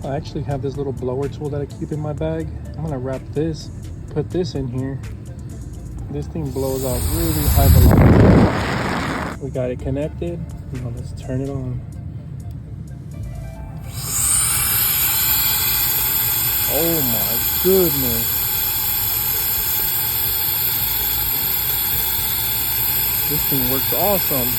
I actually have this little blower tool that I keep in my bag. I'm gonna wrap this, put this in here. This thing blows out really high velocity. We got it connected. Now let's turn it on. Oh my goodness. This thing works awesome.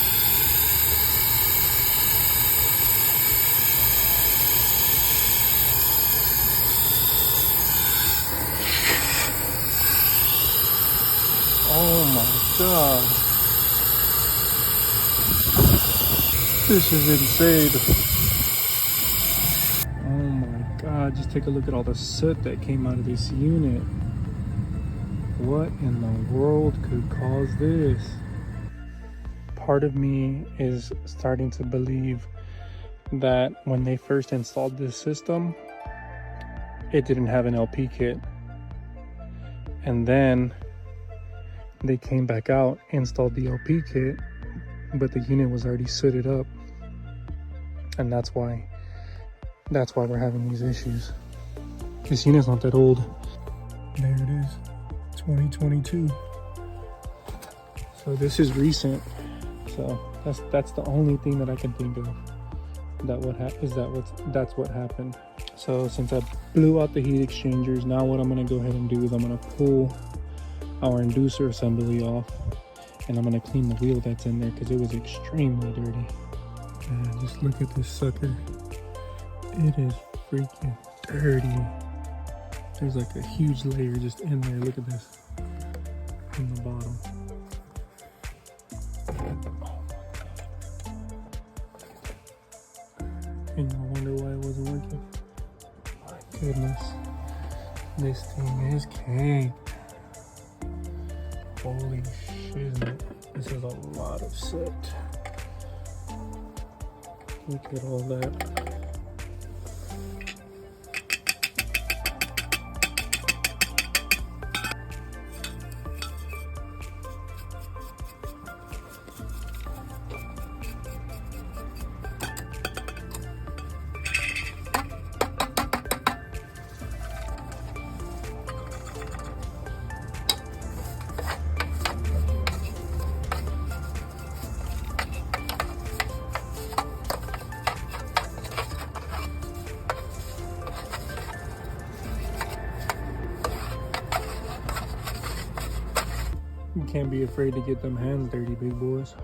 Oh my god. This is insane. Oh my god, just take a look at all the soot that came out of this unit. What in the world could cause this? Part of me is starting to believe that when they first installed this system, it didn't have an LP kit. And then they came back out, installed the LP kit, but the unit was already sooted up. And that's why we're having these issues. This unit's not that old. There it is, 2022. So this is recent. So that's the only thing that I can think of that's what happened. So since I blew out the heat exchangers, now what I'm gonna go ahead and do is I'm gonna pull our inducer assembly off, and I'm gonna clean the wheel that's in there because it was extremely dirty. And just look at this sucker. It is freaking dirty. There's like a huge layer just in there. Look at this in the bottom. And you wonder why it wasn't working. My goodness, this thing is cake. Holy shit, this is a lot of soot. Look at all that. You can't be afraid to get them hands dirty, big boys.